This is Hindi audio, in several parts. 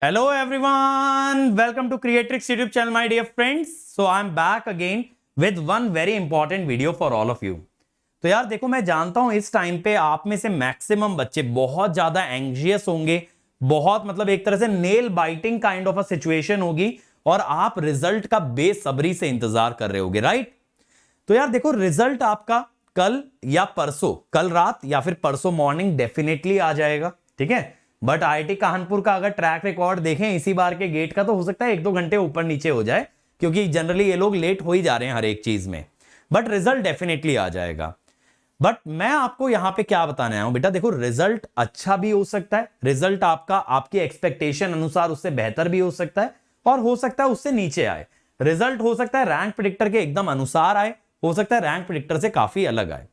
Hello everyone, welcome to Creatrix YouTube channel my dear friends. So I am back again with one very important video for all of you. तो यार देखो, मैं जानता हूं इस टाइम पे आप में से मैक्सिमम बच्चे बहुत ज्यादा एंग्जियस होंगे, बहुत मतलब एक तरह से nail biting kind of a situation होगी और आप रिजल्ट का बेसब्री से इंतजार कर रहे होगे, राइट? तो यार देखो, रिजल्ट आपका कल या परसों, कल रात या फिर परसों मॉर्निंग डेफिनेटली आ जाएगा, ठीक है। बट आईआईटी कानपुर का अगर ट्रैक रिकॉर्ड देखें इसी बार के गेट का, तो हो सकता है 1-2 घंटे ऊपर नीचे हो जाए, क्योंकि जनरली ये लोग लेट हो ही जा रहे हैं हर एक चीज में। बट रिजल्ट डेफिनेटली आ जाएगा। बट मैं आपको यहां पे क्या बताने आया हूं बेटा, देखो रिजल्ट अच्छा भी हो सकता है, रिजल्ट आपका आपकी एक्सपेक्टेशन अनुसार उससे बेहतर भी हो सकता है, और हो सकता है उससे नीचे आए। रिजल्ट हो सकता है रैंक प्रेडिक्टर के एकदम अनुसार आए, हो सकता है रैंक प्रेडिक्टर से काफी अलग आए।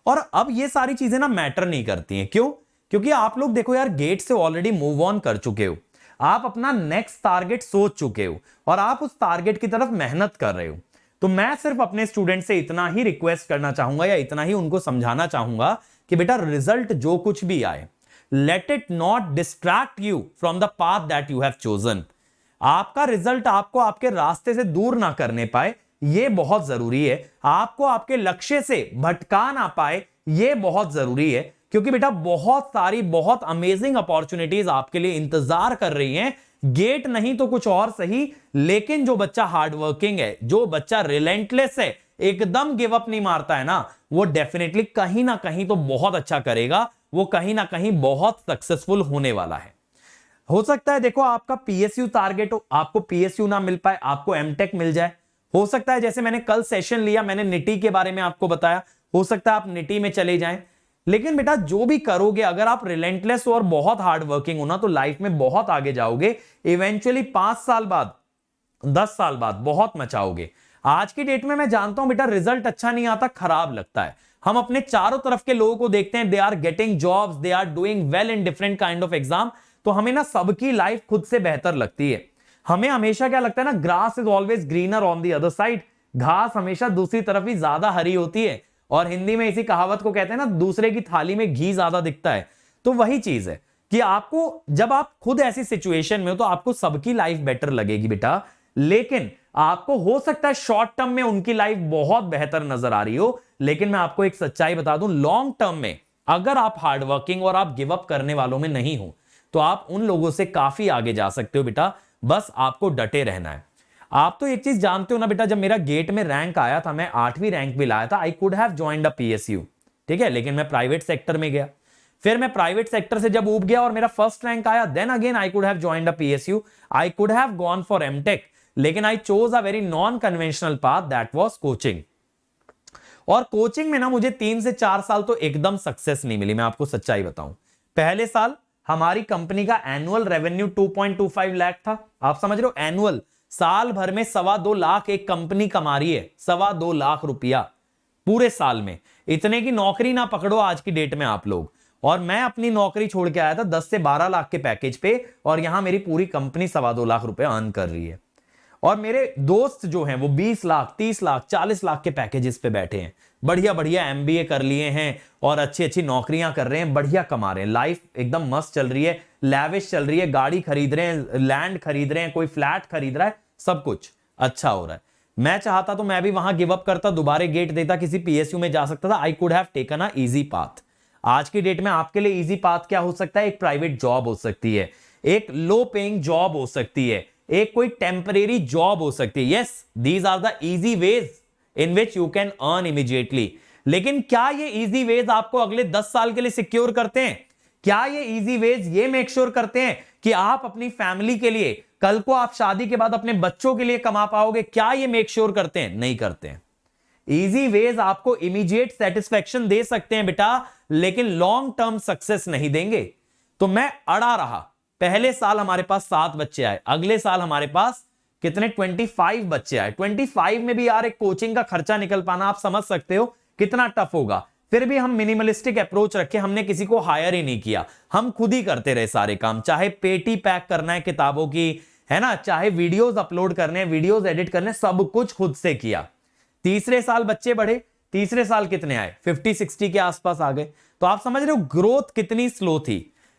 और अब ये सारी चीजें ना मैटर नहीं करती हैं। क्यों? क्योंकि आप लोग देखो यार, गेट से ऑलरेडी मूव ऑन कर चुके हो, आप अपना नेक्स्ट टारगेट सोच चुके हो और आप उस टारगेट की तरफ मेहनत कर रहे हो। तो मैं सिर्फ अपने स्टूडेंट से इतना ही रिक्वेस्ट करना चाहूंगा या इतना ही उनको समझाना चाहूंगा कि बेटा रिजल्ट जो कुछ भी आए, let it not distract you from the path that you have chosen. आपका रिजल्ट आपको आपके रास्ते से दूर ना करने पाए, यह बहुत जरूरी है। आपको आपके लक्ष्य से भटका ना पाए, यह बहुत जरूरी है। क्योंकि बेटा बहुत सारी बहुत अमेजिंग अपॉर्चुनिटीज आपके लिए इंतजार कर रही हैं। गेट नहीं तो कुछ और सही, लेकिन जो बच्चा हार्डवर्किंग है, जो बच्चा रिलेंटलेस है, एकदम गिव अप नहीं मारता है ना, वो डेफिनेटली कहीं ना कहीं तो बहुत अच्छा करेगा, वो कहीं ना कहीं बहुत सक्सेसफुल होने वाला है। हो सकता है देखो आपका पीएसयू टारगेट हो, आपको पीएसयू ना मिल पाए, आपको एमटेक मिल जाए। हो सकता है जैसे मैंने कल सेशन लिया, मैंने निटी के बारे में आपको बताया, हो सकता है आप निटी में चले जाएं। लेकिन बेटा जो भी करोगे, अगर आप रिलेंटलेस और बहुत हार्ड वर्किंग हो ना, तो लाइफ में बहुत आगे जाओगे। इवेंचुअली 5 साल बाद, 10 साल बाद बहुत मचाओगे। आज की डेट में मैं जानता हूं बेटा, रिजल्ट अच्छा नहीं आता, खराब लगता है। हम अपने चारों तरफ के लोगों को देखते हैं, they are getting jobs, they are doing well in different kind of exam. तो हमें ना सबकी लाइफ खुद से बेहतर लगती है। हमें हमेशा क्या लगता है ना, grass is always greener on the other side. घास हमेशा दूसरी तरफ ही ज्यादा हरी होती है। और हिंदी में इसी कहावत को कहते हैं ना, दूसरे की थाली में घी ज्यादा दिखता है। तो वही चीज है कि आपको, जब आप खुद ऐसी सिचुएशन में हो, तो आपको सबकी लाइफ बेटर लगेगी बेटा। लेकिन आपको हो सकता है शॉर्ट टर्म में उनकी लाइफ बहुत बेहतर नजर आ रही हो, लेकिन मैं आपको एक सच्चाई बता दूं, लॉन्ग टर्म में अगर आप हार्डवर्किंग और आप गिव अप करने वालों में नहीं हो, तो आप उन लोगों से काफी आगे जा सकते हो बेटा। बस आपको डटे रहना है। आप तो एक चीज जानते हो ना बेटा, जब मेरा गेट में रैंक आया था, मैं 8वीं रैंक भी लाया था, आई could have joined a PSU, ठीक है, लेकिन मैं प्राइवेट सेक्टर में गया। फिर मैं प्राइवेट सेक्टर से जब ऊब गया और मेरा फर्स्ट रैंक आया, then again I could have joined a PSU, I could have gone for MTech, लेकिन I chose a very non conventional path, that was coaching. और कोचिंग में ना मुझे 3 से 4 साल तो एकदम सक्सेस नहीं मिली, मैं आपको सच्चाई बताऊं। पहले साल हमारी कंपनी का एनुअल रेवेन्यू 2.25 लाख था। आप समझ रहे हो, एनुअल, साल भर में 2.25 लाख एक कंपनी कमा रही है, 2.25 लाख रुपया पूरे साल में। इतने की नौकरी ना पकड़ो आज की डेट में आप लोग। और मैं अपनी नौकरी छोड़ के आया था 10 से 12 लाख के पैकेज पे, और यहां मेरी पूरी कंपनी 2.25 लाख रुपए अर्न कर रही है। और मेरे दोस्त जो हैं वो 20 लाख, 30 लाख, 40 लाख के पैकेजेस पे बैठे हैं, बढ़िया बढ़िया एमबीए कर लिए हैं और अच्छी अच्छी नौकरियां कर रहे हैं, बढ़िया कमा रहे हैं, लाइफ एकदम मस्त चल रही है, लैविश चल रही है, गाड़ी खरीद रहे हैं, लैंड खरीद रहे हैं, कोई फ्लैट खरीद रहा है, सब कुछ अच्छा हो रहा है। मैं चाहता तो मैं भी वहां गिव अप करता, दोबारा गेट देता, किसी पीएसयू में जा सकता था। आई could have taken a easy path. आज की डेट में आपके लिए इजी पाथ क्या हो सकता है? एक प्राइवेट जॉब हो सकती है, एक लो पेइंग जॉब हो सकती है, एक कोई टेम्परेरी जॉब हो सकती है। Yes, these are the easy ways in which you can earn immediately. लेकिन क्या ये इजी वेज आपको अगले 10 साल के लिए सिक्योर करते हैं? क्या ये इजी वेज ये मेक श्योर करते हैं कि आप अपनी फैमिली के लिए, कल को आप शादी के बाद अपने बच्चों के लिए कमा पाओगे? क्या ये मेक श्योर करते हैं? नहीं करते हैं। इजी वेज आपको इमीडिएट सेटिस्फेक्शन दे सकते हैं बेटा, लेकिन लॉन्ग टर्म सक्सेस नहीं देंगे। तो मैं अड़ा रहा। पहले साल हमारे पास 7 बच्चे आए, अगले साल हमारे पास कितने? 25 बच्चे आए। 25 में भी यार एक कोचिंग का खर्चा निकल पाना, आप समझ सकते हो कितना टफ होगा। फिर भी हम मिनिमलिस्टिक अप्रोच रखे, हमने किसी को हायर ही नहीं किया, हम खुद ही करते रहे सारे काम। चाहे पेटी पैक करना है किताबों की, है ना, चाहे वीडियोस अपलोड करने, वीडियोस एडिट करने, सब कुछ खुद से किया। तीसरे साल बच्चे बढ़े, तीसरे साल कितने आए? 50-60 के आसपास आ गए। तो आप समझ रहे हो ग्रोथ कितनी स्लो थी।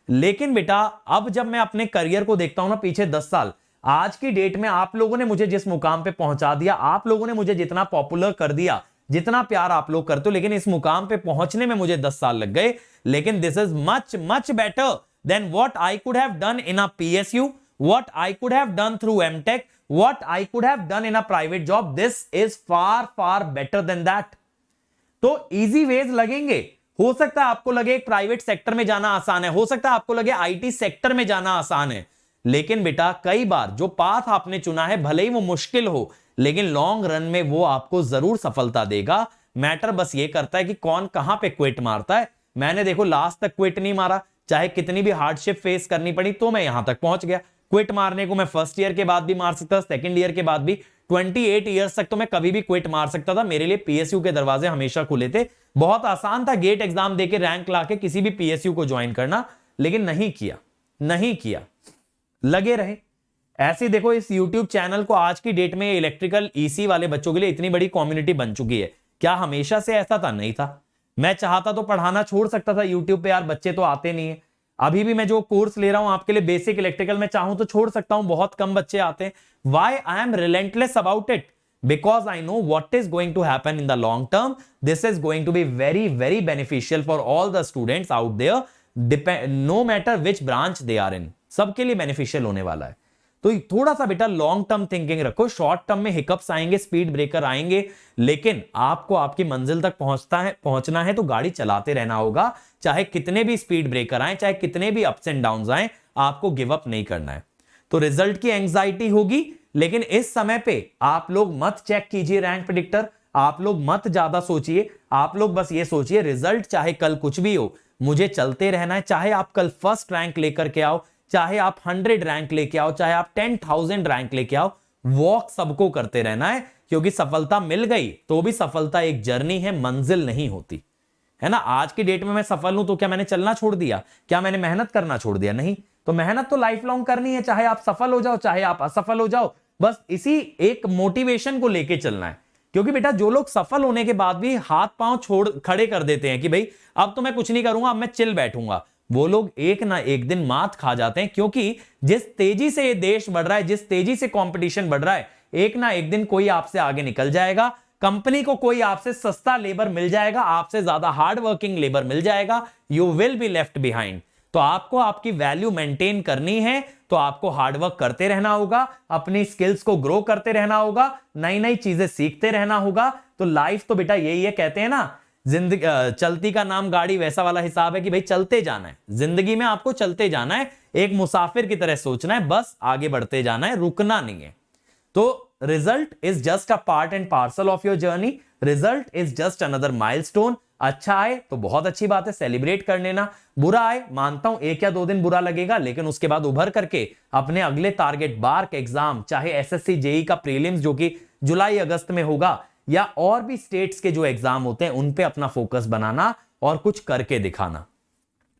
लेकिन बेटा अब जब मैं अपने करियर को देखता हूं ना पीछे 10 साल, आज की डेट में आप लोगों ने मुझे जिस मुकाम पे पहुंचा दिया, आप लोगों ने मुझे जितना पॉपुलर कर दिया, जितना प्यार आप लोग करते हो, लेकिन इस मुकाम पे पहुंचने में मुझे 10 साल लग गए। लेकिन this is much much better than what I could have done in a PSU, what I could have done through MTech, what I could have done in a private job. This is far far better than that. तो इजी वेज लगेंगे। हो सकता है आपको लगे प्राइवेट सेक्टर में जाना आसान है, हो सकता है आपको लगे IT सेक्टर में जाना आसान है, लेकिन बेटा कई बार जो पाथ आपने चुना है भले ही वो मुश्किल हो, लेकिन लॉन्ग रन में वो आपको जरूर सफलता देगा। मैटर बस ये करता है कि कौन कहां पे क्विट मारता है। मैंने देखो लास्ट तक क्विट नहीं मारा, चाहे कितनी भी हार्डशिप फेस करनी पड़ी तो मैं यहां तक पहुंच गया। क्विट मारने को मैं फर्स्ट ईयर के बाद भी मार सकता था, सेकंड ईयर के बाद भी, 28 ईयर्स तक तो मैं कभी भी क्विट मार सकता था। मेरे लिए PSU के दरवाजे हमेशा खुले थे। बहुत आसान था गेट एग्जाम देके रैंक लाके किसी भी PSU को ज्वाइन करना, लेकिन नहीं किया, नहीं किया, लगे रहे। ऐसे देखो इस YouTube चैनल को आज की डेट में इलेक्ट्रिकल EC वाले बच्चों के लिए इतनी बड़ी कम्युनिटी बन चुकी है। क्या हमेशा से ऐसा था? नहीं था। मैं चाहता तो पढ़ाना छोड़ सकता था YouTube पे, यार बच्चे तो आते नहीं है। अभी भी मैं जो कोर्स ले रहा हूं आपके लिए बेसिक इलेक्ट्रिकल में, चाहूं तो छोड़ सकता हूं, बहुत कम बच्चे आते हैं। Why I am relentless about it? Because I know what is going to happen in the long term. This is going to be very very beneficial for all the students out there, no matter which branch they are in, सबके लिए बेनिफिशियल होने वाला है। तो थोड़ा सा बेटा लॉन्ग टर्म थिंकिंग रखो। शॉर्ट टर्म में हिकअप्स आएंगे, स्पीड ब्रेकर आएंगे, लेकिन आपको आपकी मंजिल तक पहुंचना है तो गाड़ी चलाते रहना होगा। चाहे कितने भी स्पीड ब्रेकर आए, चाहे कितने भी अप्स एंड डाउन्स आए, आपको गिव अप नहीं करना है। तो रिजल्ट की एंग्जाइटी होगी, लेकिन इस समय पे आप लोग मत चेक कीजिए रैंक प्रेडिक्टर, आप लोग मत ज्यादा सोचिए। आप लोग बस ये सोचिए रिजल्ट चाहे कल कुछ भी हो, मुझे चलते रहना है। चाहे आप कल फर्स्ट रैंक लेकर के आओ, चाहे आप 100 रैंक लेके आओ, चाहे आप 10,000 रैंक लेके आओ, वॉक सबको करते रहना है। क्योंकि सफलता मिल गई तो भी सफलता एक जर्नी है, मंजिल नहीं होती है ना। आज की डेट में मैं सफल हूं तो क्या मैंने चलना छोड़ दिया? क्या मैंने मेहनत करना छोड़ दिया? नहीं। तो मेहनत तो लाइफ लॉन्ग करनी है, चाहे आप सफल हो जाओ चाहे आप असफल हो जाओ। बस इसी एक मोटिवेशन को लेके चलना है। क्योंकि बेटा जो लोग सफल होने के बाद भी हाथ पांव छोड़ खड़े कर देते हैं कि भाई अब तो मैं कुछ नहीं करूंगा, अब मैं चिल बैठूंगा, वो लोग एक ना एक दिन मात खा जाते हैं। क्योंकि जिस तेजी से ये देश बढ़ रहा है, जिस तेजी से कंपटीशन बढ़ रहा है, एक ना एक दिन कोई आपसे आगे निकल जाएगा। कंपनी को कोई आपसे सस्ता लेबर मिल जाएगा, आपसे ज्यादा हार्ड वर्किंग लेबर मिल जाएगा। You will be left behind. तो आपको आपकी वैल्यू मेंटेन करनी है तो आपको हार्डवर्क करते रहना होगा, अपनी स्किल्स को ग्रो करते रहना होगा, नई नई चीजें सीखते रहना होगा। तो लाइफ तो बेटा यही है, कहते हैं ना जिंदगी चलती का नाम गाड़ी, वैसा वाला हिसाब है कि भाई चलते जाना है। जिंदगी में आपको चलते जाना है, एक मुसाफिर की तरह सोचना है, बस आगे बढ़ते जाना है, रुकना नहीं है। तो result is just a part and parcel of your journey. Result is just another milestone. अच्छा आए तो बहुत अच्छी बात है, सेलिब्रेट कर लेना। बुरा आए, मानता हूं 1 या 2 दिन बुरा लगेगा, लेकिन उसके बाद उभर करके अपने अगले टारगेट बार्क एग्जाम, चाहे SSC JEE का प्रीलिम्स जो कि जुलाई अगस्त में होगा, या और भी स्टेट्स के जो एग्जाम होते हैं उन पे अपना फोकस बनाना और कुछ करके दिखाना।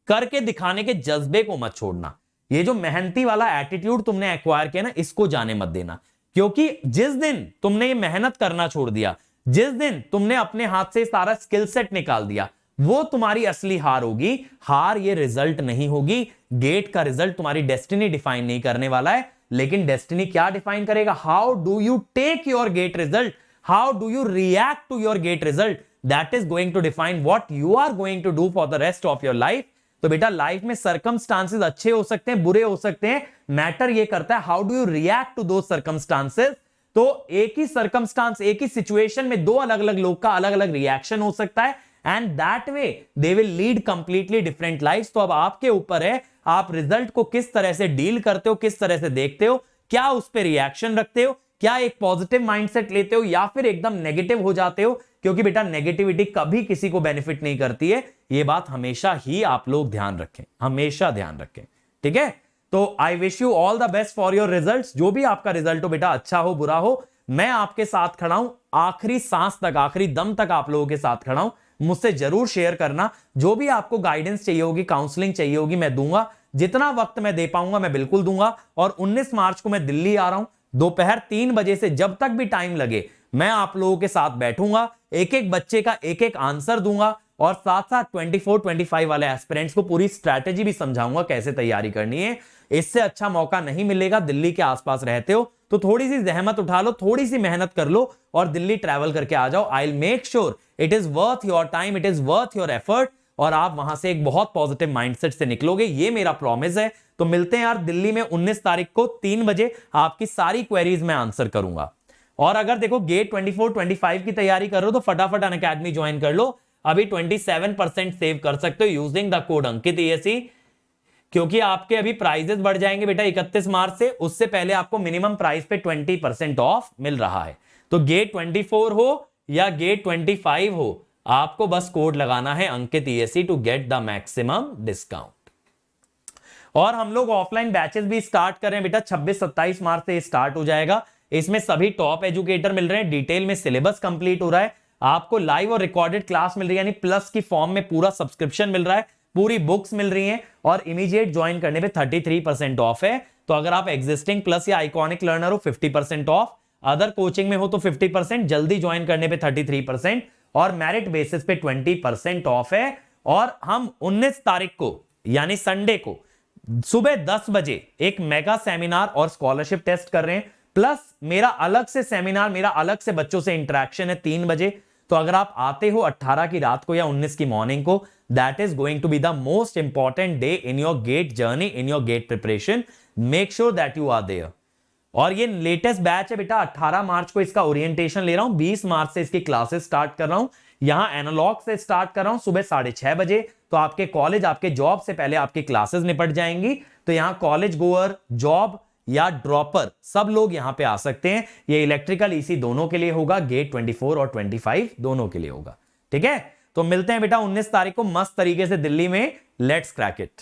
करके दिखाने के जज्बे को मत छोड़ना। ये जो मेहनती वाला एटीट्यूड तुमने एक्वायर किया ना, इसको जाने मत देना। क्योंकि जिस दिन तुमने ये मेहनत करना छोड़ दिया, जिस दिन तुमने अपने हाथ से सारा स्किल सेट निकाल दिया, वो तुम्हारी असली हार होगी। हार ये रिजल्ट नहीं होगी। गेट का रिजल्ट तुम्हारी डेस्टिनी डिफाइन नहीं करने वाला है, लेकिन डेस्टिनी क्या डिफाइन करेगा? How do you take your GATE result, how do you react to your gate result, that is going to define what you are going to do for the rest of your life। तो बेटा लाइफ में सर्कमस्टांसेस अच्छे हो सकते हैं, बुरे हो सकते हैं, मैटर ये करता है how do you react to those circumstances. तो एक ही सर्कमस्टांस, एक ही सिचुएशन में 2 अलग अलग लोग का अलग अलग रिएक्शन हो सकता है, and that way they will lead completely different lifes. तो अब आपके ऊपर है, आप रिजल्ट को किस तरह से डील करते हो, किस तरह से देखते हो, क्या उस पर रिएक्शन रखते हो, क्या एक पॉजिटिव माइंडसेट लेते हो या फिर एकदम नेगेटिव हो जाते हो। क्योंकि बेटा नेगेटिविटी कभी किसी को बेनिफिट नहीं करती है, ये बात हमेशा ही आप लोग ध्यान रखें, हमेशा ध्यान रखें, ठीक है। तो I wish you all the best for your results. जो भी आपका रिजल्ट हो बेटा, अच्छा हो बुरा हो, मैं आपके साथ खड़ा हूं, आखिरी सांस तक, आखिरी दम तक आप लोगों के साथ खड़ा हूं। मुझसे जरूर शेयर करना, जो भी आपको गाइडेंस चाहिए होगी, काउंसलिंग चाहिए होगी, मैं दूंगा। जितना वक्त मैं दे पाऊंगा मैं बिल्कुल दूंगा। और 19 मार्च को मैं दिल्ली आ रहा हूं, दोपहर 3 बजे से जब तक भी टाइम लगे मैं आप लोगों के साथ बैठूंगा, एक एक बच्चे का एक एक आंसर दूंगा, और साथ साथ 24-25 वाले एस्पिरेंट्स को पूरी स्ट्रैटेजी भी समझाऊंगा कैसे तैयारी करनी है। इससे अच्छा मौका नहीं मिलेगा। दिल्ली के आसपास रहते हो तो थोड़ी सी जहमत उठा लो, थोड़ी सी मेहनत कर लो और दिल्ली ट्रैवल करके आ जाओ। I will make sure it is worth your time, it is worth your effort, और आप वहां से एक बहुत पॉजिटिव माइंडसेट से निकलोगे, ये मेरा प्रॉमिस है। तो मिलते हैं यार दिल्ली में 19 तारीख को 3 बजे। आपकी सारी क्वेरीज मैं आंसर करूंगा। और अगर देखो गेट 24-25 की तैयारी कर रहे हो तो फटाफट अनअकैडमी ज्वाइन कर लो। अभी 27% सेव कर सकते हो using the code Ankit ASC, क्योंकि आपके अभी प्राइजेस बढ़ जाएंगे बेटा 31 मार्च से। उससे पहले आपको मिनिमम प्राइस पे 20% ऑफ मिल रहा है। तो गेट 24 हो या गेट 25 हो, आपको बस कोड लगाना है Ankit ASC to get the maximum discount. और हम लोग ऑफलाइन बैचेस भी स्टार्ट कर रहे हैं बेटा, 26-27 मार्च से स्टार्ट हो जाएगा। इसमें सभी टॉप एजुकेटर मिल रहे हैं, डिटेल में सिलेबस कंप्लीट हो रहा है, आपको लाइव और रिकॉर्डेड क्लास मिल रही है, यानी प्लस की फॉर्म में पूरा सब्सक्रिप्शन मिल रहा है, पूरी बुक्स मिल रही हैं, और इमीडिएट ज्वाइन करने पे 33% ऑफ है। तो अगर आप एग्जिस्टिंग प्लस या आइकॉनिक लर्नर हो 50% ऑफ, अदर कोचिंग में हो तो 50%, जल्दी ज्वाइन करने पे 33% और मेरिट बेसिस पे 20% ऑफ है। और हम 19 तारीख को यानी संडे को सुबह 10 बजे एक मेगा सेमिनार और स्कॉलरशिप टेस्ट कर रहे हैं, प्लस मेरा अलग से सेमिनार, मेरा अलग से बच्चों से इंटरेक्शन है 3 बजे। तो अगर आप आते हो 18 की रात को या 19 की मॉर्निंग को, that is going to be the most important day in your GATE journey, in your GATE preparation. Make sure that you are there. और ये लेटेस्ट बैच है बेटा, 18 मार्च को इसका ओरिएंटेशन ले रहा हूं, 20 मार्च से इसकी क्लासेस स्टार्ट कर रहा हूं। यहां एनालॉग से स्टार्ट कर रहा हूं सुबह 6:30 बजे। तो आपके कॉलेज, आपके जॉब से पहले आपकी क्लासेस निपट जाएंगी। तो यहां कॉलेज गोअर, जॉब या ड्रॉपर सब लोग यहां पे आ सकते हैं। ये इलेक्ट्रिकल ईसी दोनों के लिए होगा, गेट 24 और 25 दोनों के लिए होगा। ठीक है, तो मिलते हैं बेटा 19 तारीख को मस्त तरीके से दिल्ली में। Let's crack it.